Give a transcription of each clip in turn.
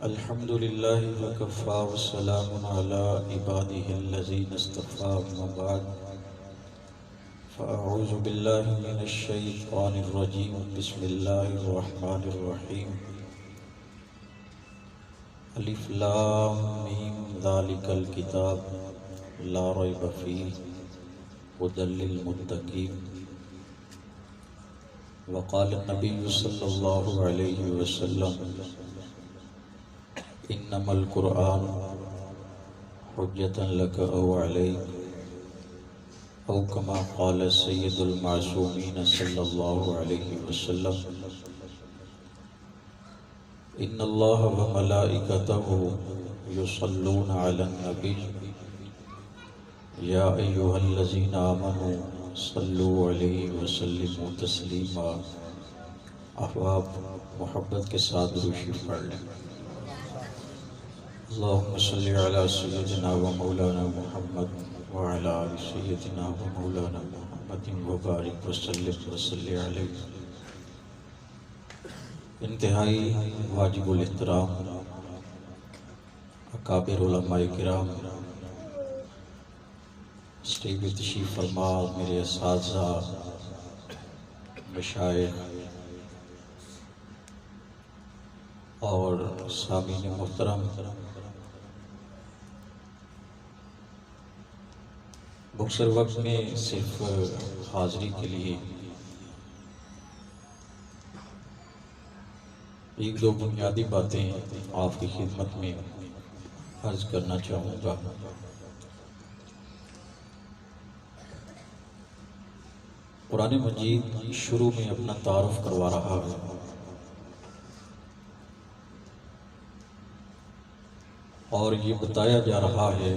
الحمد لله وكفى وسلام على عباده الذين اصطفى أما بعد فأعوذ بالله من الشيطان الرجيم بسم الله الرحمن الرحيم الف لام میم ذلك الكتاب لا ريب فيه هدى للمتقين وقال النبي صلى الله عليه وسلم انما القرآن حجة لك او عليك او كما قال سيد المعصومين صلى الله عليه وسلم ان الله وملائكته يصلون على النبي يا ايها الذين آمنوا صلوا عليه وسلموا تسلیما۔ احباب محبت کے ساتھ درود شریف پڑھ لیں۔ اللہم صلی علی سیدنا و مولانا محمد وعلی آل سیدنا و مولانا محمد وبارک وسلم وصلی علیہ۔ انتہائی واجب الاحترام اکابر علماء کرام، اسٹیج پہ تشریف فرما میرے اساتذہ، مشائخ اور سامعین محترم، مختصر وقت میں صرف حاضری کے لیے ایک دو بنیادی باتیں آپ کی خدمت میں عرض کرنا چاہوں گا۔ قرآن مجید شروع میں اپنا تعارف کروا رہا ہے اور یہ بتایا جا رہا ہے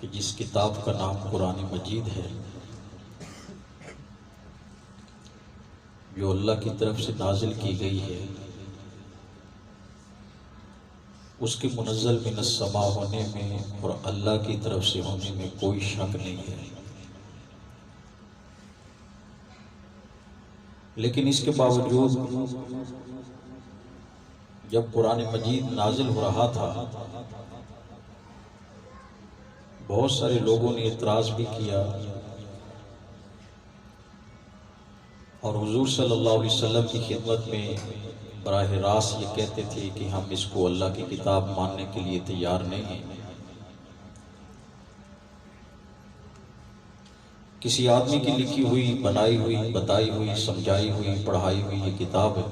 کہ جس کتاب کا نام قرآن مجید ہے، جو اللہ کی طرف سے نازل کی گئی ہے، اس کے منزل من السماء ہونے میں اور اللہ کی طرف سے ہونے میں کوئی شک نہیں ہے۔ لیکن اس کے باوجود جب قرآن مجید نازل ہو رہا تھا، بہت سارے لوگوں نے اعتراض بھی کیا اور حضور صلی اللہ علیہ وسلم کی خدمت میں براہ راست یہ کہتے تھے کہ ہم اس کو اللہ کی کتاب ماننے کے لیے تیار نہیں ہیں۔ کسی آدمی کی لکھی ہوئی، بنائی ہوئی، بتائی ہوئی، سمجھائی ہوئی، پڑھائی ہوئی یہ کتاب ہے۔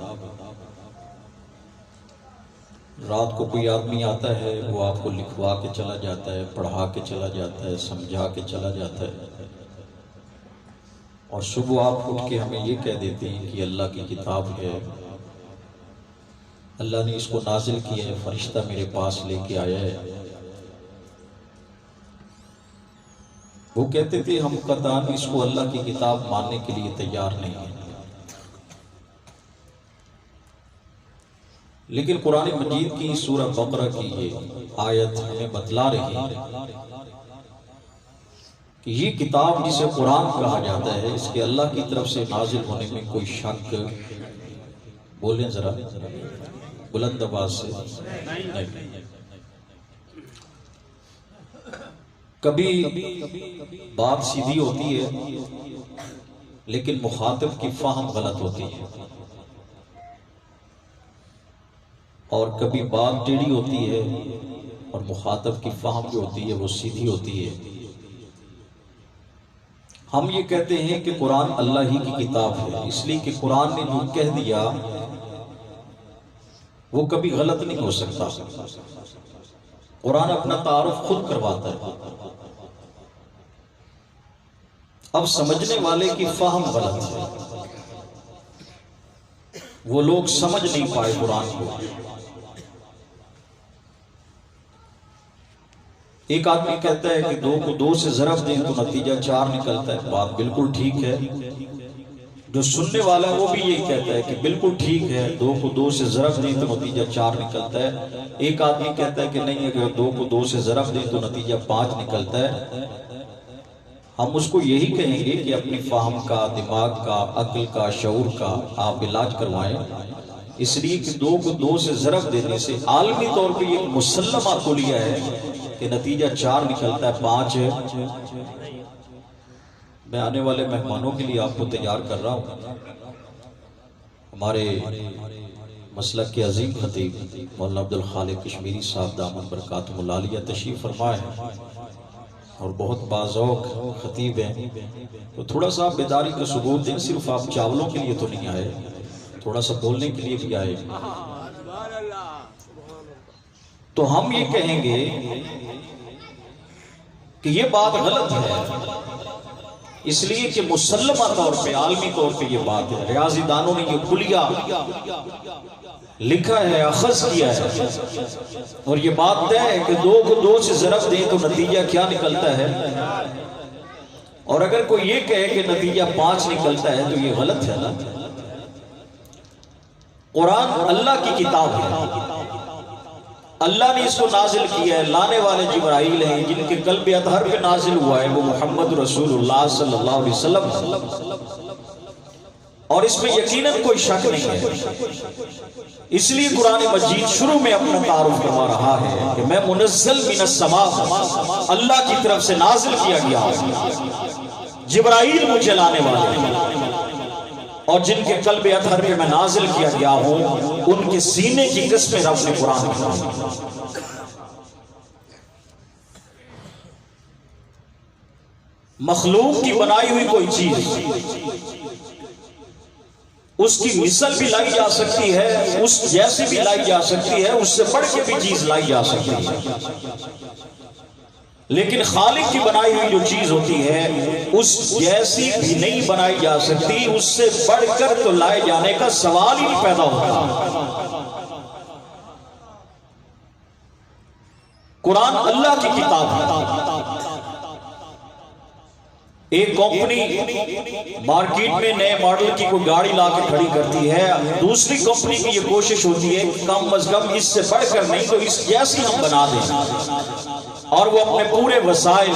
رات کو کوئی آدمی آتا ہے، وہ آپ کو لکھوا کے چلا جاتا ہے، پڑھا کے چلا جاتا ہے، سمجھا کے چلا جاتا ہے، اور صبح آپ اٹھ کے ہمیں یہ کہہ دیتے ہیں کہ اللہ کی کتاب ہے، اللہ نے اس کو نازل کیا ہے، فرشتہ میرے پاس لے کے آیا ہے۔ وہ کہتے تھے ہم قطعاً اس کو اللہ کی کتاب ماننے کے لیے تیار نہیں ہیں۔ لیکن قرآن مجید کی سورہ بقرہ کی یہ آیت ہمیں بتلا رہی ہے کہ یہ کتاب جسے قرآن کہا جاتا ہے، اس کے اللہ کی طرف سے نازل ہونے میں کوئی شک، بولیں ذرا بلند آواز سے، نہیں۔ کبھی بات سیدھی ہوتی ہے لیکن مخاطب کی فہم غلط ہوتی ہے، اور کبھی بات ٹیڑھی ہوتی ہے اور مخاطب کی فہم جو ہوتی ہے وہ سیدھی ہوتی ہے۔ ہم یہ کہتے ہیں کہ قرآن اللہ ہی کی کتاب ہے، اس لیے کہ قرآن نے جو کہہ دیا وہ کبھی غلط نہیں ہو سکتا۔ قرآن اپنا تعارف خود کرواتا ہے۔ اب سمجھنے والے کی فہم غلط ہے، وہ لوگ سمجھ نہیں پائے قرآن کو۔ ایک آدمی کہتا ہے کہ 2 کو 2 سے ضرب دیں تو نتیجہ 4 نکلتا ہے، بات بالکل ٹھیک ہے۔ جو سننے والا ہے وہ بھی یہی کہتا ہے کہ بالکل ٹھیک ہے، 2 کو 2 سے ضرب دیں تو نتیجہ 4 نکلتا ہے۔ ایک آدمی کہتا ہے کہ نہیں، اگر 2 کو 2 سے ضرب دیں تو نتیجہ 5 نکلتا ہے۔ ہم اس کو یہی کہیں گے کہ اپنی فہم کا، دماغ کا، عقل کا، شعور کا آپ علاج کروائیں، اس لیے کہ 2 کو 2 سے ضرب دینے سے عالمی طور پہ یہ مسلمہ کلیہ ہے کہ نتیجہ 4 نکلتا ہے، 5 ہے۔ میں آنے والے مہمانوں کے لیے آپ کو تیار کر رہا ہوں۔ ہمارے مسلک کے عظیم خطیب مولانا عبدالخالق کشمیری صاحب دامن برکاتہ العالیہ تشریف فرمائے ہیں اور بہت باذوق خطیب ہیں، تو تھوڑا سا بیداری کا ثبوت دیں۔ صرف آپ چاولوں کے لیے تو نہیں آئے، تھوڑا سا بولنے کے لیے بھی آئے۔ تو ہم یہ کہیں گے کہ یہ بات غلط ہے، اس لیے کہ مسلمہ طور پہ عالمی طور پہ یہ بات ہے۔ ریاضی دانوں نے یہ کلیہ لکھا ہے، اخذ کیا ہے، اور یہ بات طے ہے کہ 2 کو 2 سے ضرب دیں تو نتیجہ کیا نکلتا ہے۔ اور اگر کوئی یہ کہے کہ نتیجہ 5 نکلتا ہے تو یہ غلط ہے نا۔ قرآن اللہ کی کتاب ہے، اللہ نے اس کو نازل کیا ہے، لانے والے جبرائیل ہیں، جن کے قلب اطہر پہ نازل ہوا ہے وہ محمد رسول اللہ صلی اللہ علیہ وسلم، اور اس میں یقیناً کوئی شک نہیں ہے۔ اس لیے قرآن مجید شروع میں اپنا تعارف کروا رہا ہے کہ میں منزل من السماء، اللہ کی طرف سے نازل کیا گیا ہوں، جبرائیل مجھے لانے والے ہیں، اور جن کے قلب اطہر پہ میں نازل کیا گیا ہوں ان کے سینے کی قسمیں رب نے قرآن میں۔ مخلوق کی بنائی ہوئی کوئی چیز، اس کی مثل بھی لائی جا سکتی ہے، اس جیسی بھی لائی جا سکتی ہے، اس سے بڑھ کے بھی چیز لائی جا سکتی ہے، لیکن خالق کی بنائی ہوئی جو چیز ہوتی ہے اس جیسی بھی نہیں بنائی جا سکتی، اس سے بڑھ کر تو لائے جانے کا سوال ہی نہیں پیدا ہوتا۔ قرآن اللہ کی کتاب ہے۔ ایک کمپنی مارکیٹ میں نئے ماڈل کی کوئی گاڑی لا کے کھڑی کرتی ہے، دوسری کمپنی کی یہ کوشش ہوتی ہے کہ کم از کم اس سے بڑھ کر نہیں تو اس جیسی ہم بنا دیں، اور وہ اپنے پورے وسائل،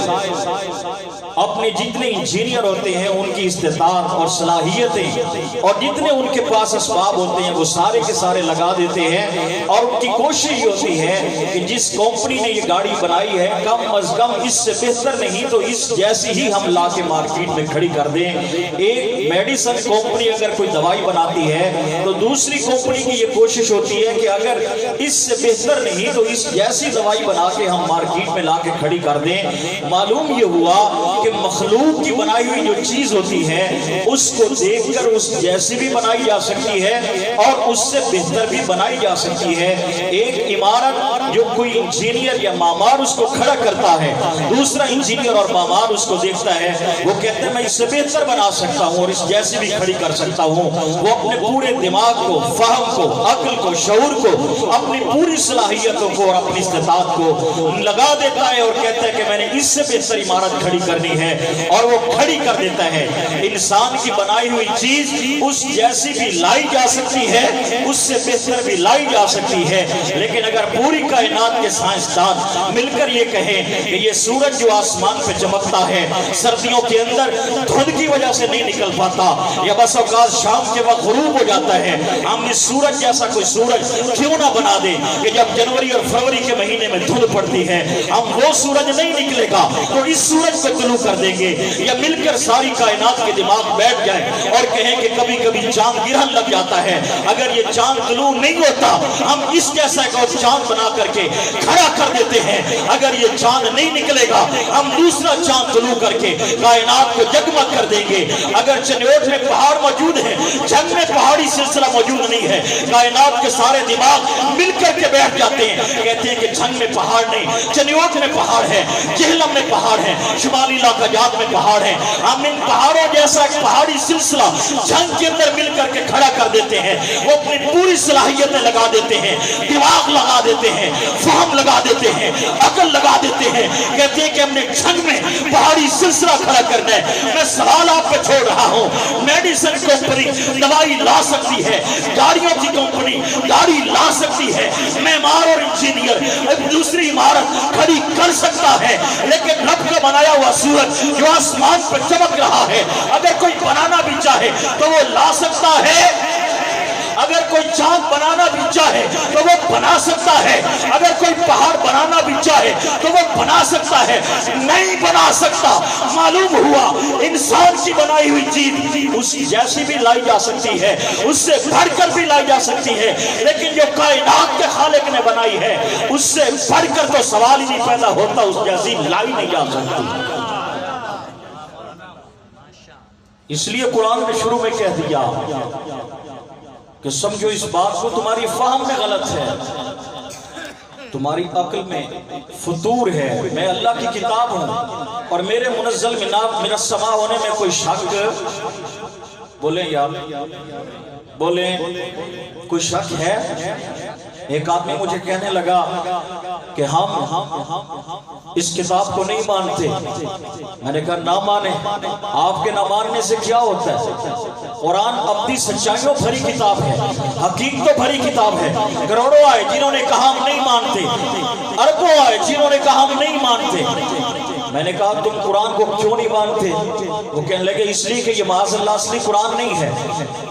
اپنے جتنے انجینئر ہوتے ہیں ان کی استطاعت اور صلاحیتیں اور جتنے ان کے پاس اسباب ہوتے ہیں وہ سارے کے سارے لگا دیتے ہیں، اور ان کی کوشش یہ ہوتی ہے کہ جس کمپنی نے یہ گاڑی بنائی ہے کم از کم اس سے بہتر نہیں تو اس جیسی ہی ہم لا کے مارکیٹ میں کھڑی کر دیں۔ ایک میڈیسن کمپنی اگر کوئی دوائی بناتی ہے تو دوسری کمپنی کی یہ کوشش ہوتی ہے کہ اگر اس سے بہتر نہیں تو اس جیسی دوائی بنا کے ہم مارکیٹ میں لا کے کھڑی کر دیں۔ معلوم یہ ہوا کہ مخلوق کی بنائی ہوئی جو چیز ہوتی ہے اس کو دیکھ کر اس جیسی بھی بنائی جا سکتی ہے اور اس سے بہتر بھی بنائی جا سکتی ہے۔ ایک عمارت جو کوئی انجینئر یا معمار اس کو کھڑا کرتا ہے، دوسرا انجینئر اور معمار اس کو دیکھتا ہے، وہ کہتے ہیں میں اس سے بہتر بنا سکتا ہوں اور اس جیسی بھی کھڑی کر سکتا ہوں۔ وہ اپنے پورے دماغ کو، فہم کو، عقل کو، شعور کو، اپنی پوری صلاحیتوں کو اور اپنی استطاعت کو لگا دیتا ہے اور کہتا ہے کہ میں نے اس سے بہتر عمارت کھڑی کرنی ہے، اور وہ کھڑی کر دیتا ہے۔ انسان کی بنائی ہوئی چیز اس جیسی بھی لائی جا سکتی ہے، اس سے بہتر بھی لائی جا سکتی ہے، لیکن اگر پوری کائنات کے سائنسدان مل کر یہ کہیں کہ یہ سورج جو آسمان پہ چمکتا ہے سردیوں کے اندر دھند کی وجہ سے نہیں نکل پاتا یا بس اوقات شام کے وقت غروب ہو جاتا ہے، ہم اس سورج جیسا کوئی سورج کیوں نہ بنا دیں کہ جب جنوری اور فروری کے مہینے میں دھند پڑتی ہے ہم وہ سورج نہیں نکلے گا تو اس سورج کو طلوع کر دیں گے، یا مل کر ساری کائنات کے دماغ بیٹھ جائیں اور کہیں کہ کبھی کبھی چاند گرہن لگ جاتا ہے، اگر یہ چاند طلوع نہیں ہوتا ہم اس جیسا ایک چاند بنا کر کے کھڑا کر دیتے ہیں، اگر یہ چاند نہیں نکلے گا ہم دوسرا چاند طلوع کر کے کائنات کو جگمگ کر دیں گے۔ اگر چنیوٹ میں پہاڑ موجود ہے، جنگ میں پہاڑی سلسلہ موجود نہیں ہے، کائنات کے سارے دماغ مل کر کے بیٹھ جاتے ہیں، کہتے ہیں کہ جنگ میں پہاڑ نہیں، چنیوٹ میں پہاڑ ہے، جہلم میں پہاڑ ہے، شمالی علاقہ جات میں پہاڑ ہے، ہم ان پہاڑوں جیسا ایک پہاڑی سلسلہ جنگ کے اندر مل کر کے کھڑا کر دیتے ہیں، وہ اپنی پوری صلاحیتیں لگا دیتے ہیں، دماغ لگا دیتے ہیں، فہم لگا دیتے ہیں، عقل لگا دیتے ہیں، کہتے ہیں کہ ہم نے جنگ میں پہاڑی سلسلہ کھڑا کرنا ہے۔ میں سوال آپ پہ چھوڑ رہا ہوں، میڈیسن کمپنی دوائی لا سکتی ہے، گاڑیوں کی کمپنی گاڑی لا سکتی ہے، معمار اور انجینئر دوسری عمارت کھڑی کر سکتا ہے، لیکن رب کا بنایا ہوا سورج جو آسمان پر چمک رہا ہے اگر کوئی بنانا بھی چاہے تو وہ لا سکتا ہے؟ اگر کوئی چاند بنانا بھی چاہے تو وہ بنا سکتا ہے، اگر کوئی پہاڑ بنانا بھی چاہے تو وہ بنا سکتا ہے، نہیں بنا سکتا۔ معلوم ہوا انسان کی بنائی ہوئی چیز اس جیسی بھی لائی جا سکتی ہے، اس سے بڑھ کر بھی لائی جا سکتی ہے، لیکن جو کائنات کے خالق نے بنائی ہے اس سے بڑھ کر تو سوال ہی نہیں پیدا ہوتا، اس جیسی لائی نہیں جا سکتی۔ اس لیے قرآن نے شروع میں کہہ دیا کہ سمجھو اس بات کو تمہاری فہم میں غلط ہے، تمہاری عقل میں فطور ہے، میں اللہ کی کتاب ہوں اور میرے منزل من السماء ہونے میں کوئی شک، بولیں یا بولیں کوئی شک ہے؟ ایک آدمی مجھے کہنے لگا کہ ہم اس کتاب کو نہیں مانتے۔ میں نے کہا نہ مانیں، آپ کے نہ ماننے سے کیا ہوتا ہے؟ قرآن اپنی سچائیوں بھری کتاب ہے، حقیقتوں بھری کتاب ہے۔ کروڑوں آئے جنہوں نے کہا ہم نہیں مانتے، اربوں آئے جنہوں نے کہا ہم نہیں مانتے۔ میں نے کہا تم قرآن کو کیوں نہیں مانتے؟ وہ کہنے لگے اس لیے کہ یہ معاذ اللہ اصلی قرآن نہیں ہے۔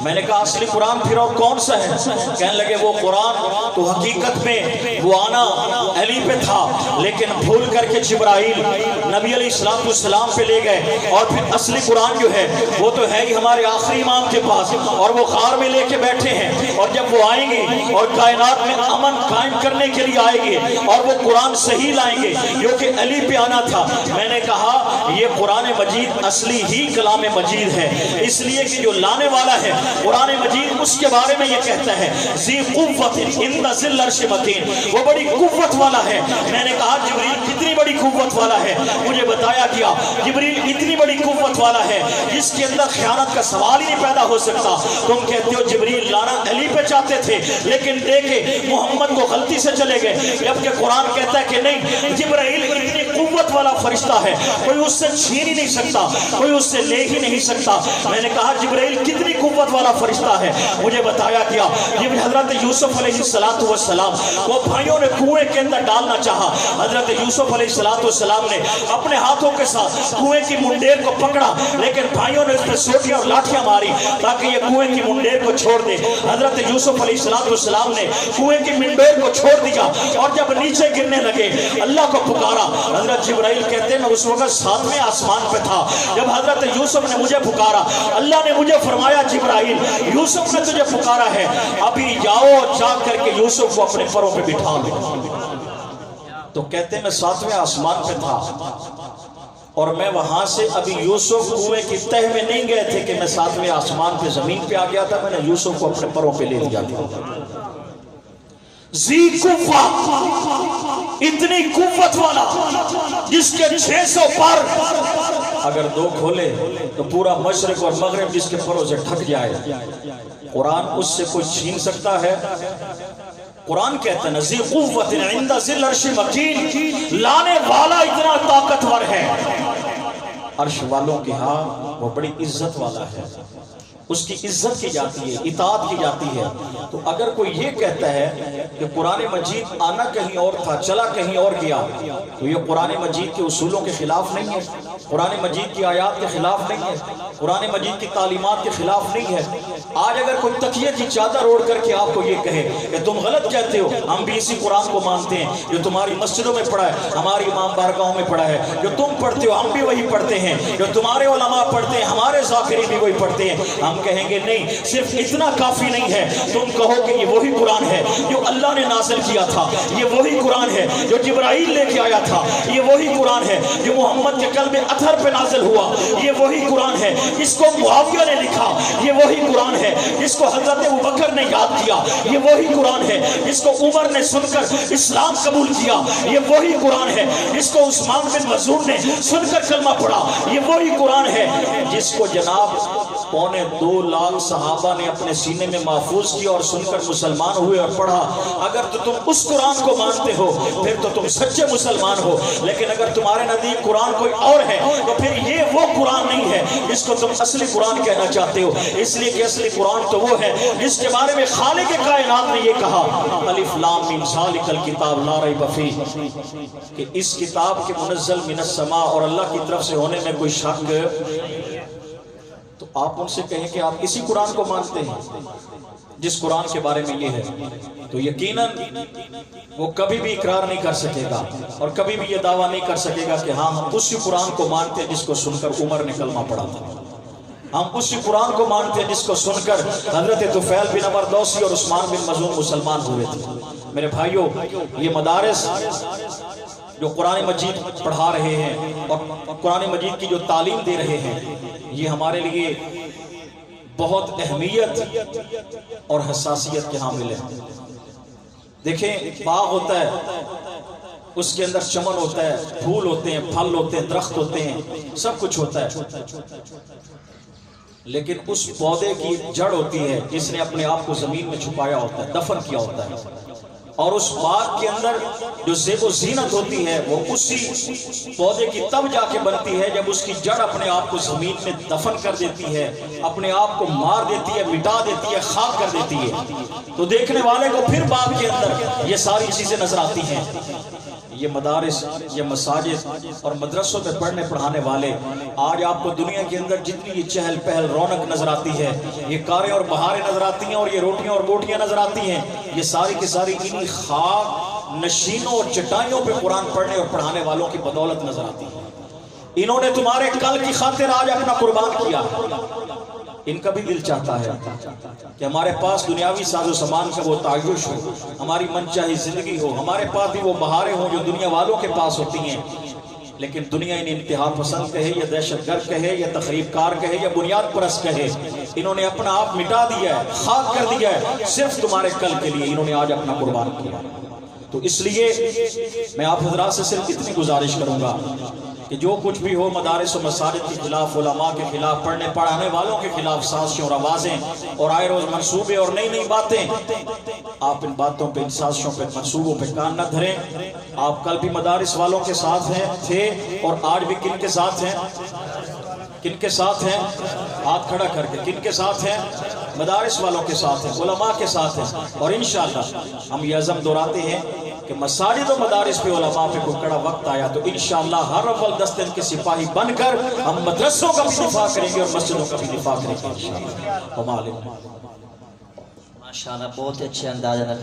میں نے کہا اصلی قرآن پھر اور کون سا ہے؟ کہنے لگے وہ قرآن تو حقیقت میں وہ آنا علی پہ تھا، لیکن بھول کر کے جبرائیل نبی علیہ السلام پہ لے گئے، اور پھر اصلی قرآن جو ہے وہ تو ہے ہی ہمارے آخری امام کے پاس، اور وہ غار میں لے کے بیٹھے ہیں، اور جب وہ آئیں گے اور کائنات میں امن قائم کرنے کے لیے آئیں گے اور وہ قرآن صحیح لائیں گے جو کہ علی پہ آنا تھا۔ میں نے کہا یہ قرآن مجید اصلی ہی کلام مجید ہے، اس لیے کہ جو لانے والا ہے قرآن مجید اس کے بارے میں یہ کہتا ہے ذی قوت عند ذی العرش مکین، وہ بڑی قوت والا ہے۔ میں نے کہا جبریل کتنی بڑی قوت والا ہے؟ مجھے بتایا گیا جبریل اتنی بڑی قوت والا ہے جس کے اندر خیانت کا سوال ہی نہیں پیدا ہو سکتا۔ تم کہتے ہو جبریل لانا علی پہ چاہتے تھے، لیکن دیکھے محمد کو غلطی سے چلے گئے، جبکہ قرآن کہتا ہے کہ نہیں، جبرائیل اتنی قوت والا فرشتہ ہے، کوئی اس سے چھین ہی نہیں سکتا، کوئی اس سے لے ہی نہیں سکتا۔ میں نے کہا جبرائیل کتنی قوت والا فرشتہ ہے؟ مجھے بتایا گیا جب حضرت یوسف علیہ السلام وہ بھائیوں نے کنویں کے اندر ڈالنا چاہا، حضرت یوسف علیہ السلام نے اپنے ہاتھوں کے ساتھ کنویں کی منڈیر کو پکڑا، لیکن بھائیوں نے اس پہ سوٹیاں اور لاٹھیاں ماری تاکہ یہ کنویں کی منڈیر کو چھوڑ دے۔ حضرت یوسف علیہ السلام نے کنویں کی منڈیر کو چھوڑ دیا، اور جب نیچے گرنے لگے اللہ کو پکارا۔ حضرت جبرائیل کہتے ہیں میں اس وقت 7ویں آسمان پہ تھا جب حضرت یوسف نے مجھے پکارا، اللہ نے مجھے فرمایا جبرائیل یوسف نے تجھے پکارا ہے، ابھی جاؤ جا کر کے یوسف کو اپنے پروں پہ بٹھا لو۔ تو کہتے ہیں میں 7ویں آسمان پہ تھا اور میں وہاں سے ابھی یوسف کنویں کی تہ میں نہیں گئے تھے کہ میں 7ویں آسمان پہ زمین پہ آ گیا تھا، میں نے یوسف کو اپنے پروں پہ لے لیا تھا۔ ذی قوت، اتنی قوت والا جس کے 600 پر اگر 2 کھولے تو پورا مشرق اور مغرب جس کے پروں سے ڈھک جائے۔ قرآن اس سے کوئی چھین سکتا ہے؟ قرآن کہتا ہے ذی قوت عند ذی العرش مکین، لانے والا اتنا طاقتور ہے، عرش والوں کے ہاں وہ بڑی عزت والا ہے، اس کی عزت کی جاتی ہے، اطاعت کی جاتی ہے۔ تو اگر کوئی یہ کہتا ہے کہ قرآن مجید آنا کہیں اور تھا چلا کہیں اور گیا، تو یہ قرآن مجید کے اصولوں کے خلاف نہیں ہے، قرآن مجید کی آیات کے خلاف نہیں ہے، قرآن مجید کی تعلیمات کے خلاف نہیں ہے۔ آج اگر کوئی تکیے کی چادر اوڑھ کر کے آپ کو یہ کہے کہ تم غلط کہتے ہو، ہم بھی اسی قرآن کو مانتے ہیں جو تمہاری مسجدوں میں پڑھا ہے، ہماری امام بارگاہوں میں پڑھا ہے، جو تم پڑھتے ہو ہم بھی وہی پڑھتے ہیں، جو تمہارے علماء پڑھتے ہیں ہمارے ذاکرین بھی وہی پڑھتے ہیں، ہم کہیں گے نہیں، صرف اتنا کافی نہیں ہے، تم کہو کہ یہ وہی قرآن ہے جو اللہ نے نازل کیا تھا، یہ وہی قرآن ہے جو جبرائیل لے کے آیا تھا، یہ وہی قرآن ہے جو محمد کے قلب اطہر پہ نازل ہوا، یہ وہی قرآن ہے جس کو معاویہ نے لکھا، یہ وہی قرآن ہے جس کو حضرت ابوبکر نے یاد کیا، یہ وہی قرآن ہے جس کو عمر نے سن کر اسلام قبول کیا، یہ وہی قرآن ہے جس کو عثمان بن مظعون نے سن کر کلمہ پڑھا، یہ وہی قرآن ہے جس کو جناب 2.25 لاکھ صحابہ نے اپنے سینے میں محفوظ کیا اور سن کر مسلمان ہوئے اور پڑھا۔ اگر تو تم اس قرآن کو مانتے ہو پھر تو تم سچے مسلمان ہو، لیکن اگر تمہارے نزدیک قرآن کوئی اور ہے تو پھر یہ وہ قرآن نہیں ہے جس کو تم اصلی قرآن کہنا چاہتے ہو، اس لیے کہ اصلی قرآن تو وہ ہے جس کے بارے میں خالق کائنات نے یہ کہا الف لام میم ذالک الکتاب لا ریب فیہ، کہ اس کتاب کے منزل من السماء اور اللہ کی طرف سے ہونے میں کوئی شک۔ تو آپ ان سے کہیں کہ آپ اسی قرآن کو مانتے ہیں جس قرآن کے بارے میں یہ ہے، تو یقیناً وہ کبھی بھی اقرار نہیں کر سکے گا اور کبھی بھی یہ دعویٰ نہیں کر سکے گا کہ ہاں ہم اسی قرآن کو مانتے ہیں جس کو سن کر عمر نے کلمہ پڑھا تھا، ہم اسی قرآن کو مانتے ہیں جس کو سن کر حضرت طفیل بن عمر دوسی اور عثمان بن مظعون مسلمان ہوئے تھے۔ میرے بھائیوں، یہ مدارس جو قرآن مجید پڑھا رہے ہیں اور قرآن مجید کی جو تعلیم دے رہے ہیں، یہ ہمارے لیے بہت اہمیت اور حساسیت کے حامل ہے۔ دیکھیں، باغ ہوتا ہے، اس کے اندر چمن ہوتا ہے، پھول ہوتے ہیں، پھل ہوتے ہیں، درخت ہوتے ہیں، سب کچھ ہوتا ہے، لیکن اس پودے کی جڑ ہوتی ہے جس نے اپنے آپ کو زمین میں چھپایا ہوتا ہے، دفن کیا ہوتا ہے، اور اس باغ کے اندر جو زیب و زینت ہوتی ہے وہ اسی پودے کی تب جا کے بنتی ہے جب اس کی جڑ اپنے آپ کو زمین میں دفن کر دیتی ہے، اپنے آپ کو مار دیتی ہے، مٹا دیتی ہے، خاک کر دیتی ہے، تو دیکھنے والے کو پھر باغ کے اندر یہ ساری چیزیں نظر آتی ہیں۔ یہ مدارس، یہ مساجد اور مدرسوں میں پڑھنے پڑھانے والے، آج آپ کو دنیا کے اندر جتنی یہ چہل پہل رونق نظر آتی ہے، یہ کاریں اور بہاریں نظر آتی ہیں اور یہ روٹیاں اور بوٹیاں نظر آتی ہیں، یہ ساری کی ساری انہی خاک نشینوں اور چٹائیوں پہ قرآن پڑھنے اور پڑھانے والوں کی بدولت نظر آتی ہے۔ انہوں نے تمہارے کل کی خاطر آج اپنا قربان کیا۔ ان کا بھی دل چاہتا ہے کہ ہمارے پاس دنیاوی ساز و سامان کا وہ تعیش ہو، ہماری من چاہی زندگی ہو، ہمارے پاس بھی وہ بہاریں ہوں جو دنیا والوں کے پاس ہوتی ہیں، لیکن دنیا انہیں انتہا پسند کہے یا دہشت گرد کہے یا تخریب کار کہے یا بنیاد پرست کہے، انہوں نے اپنا آپ مٹا دیا ہے، خاک کر دیا ہے، صرف تمہارے کل کے لیے انہوں نے آج اپنا قربان کیا۔ تو اس لیے میں آپ حضرات سے صرف اتنی گزارش کروں گا کہ جو کچھ بھی ہو مدارس و مساجد کے خلاف، علماء کے خلاف، پڑھنے پڑھانے والوں کے خلاف سازشیں اور آوازیں اور آئے روز منصوبے اور نئی نئی باتیں، آپ ان باتوں پہ، ان سازشوں پہ، منصوبوں پہ کان نہ دھریں۔ آپ کل بھی مدارس والوں کے ساتھ ہیں، تھے، اور آج بھی کن کے ساتھ ہیں؟ کن کے ساتھ ہیں؟ ہاتھ کھڑا کر کے، کن کے ساتھ ہیں؟ مدارس والوں کے ساتھ ہیں، علماء کے ساتھ ہیں، اور انشاءاللہ ہم یہ عزم دہراتے ہیں کہ مساجد و مدارس پہ علماء پہ کوئی کڑا وقت آیا تو انشاءاللہ ہر اول 10 دن کے سپاہی بن کر ہم مدرسوں کا بھی دفاع کریں گے اور مسجدوں کا بھی دفاع کریں گے انشاءاللہ۔ ماشاءاللہ، بہت اچھے انداز میں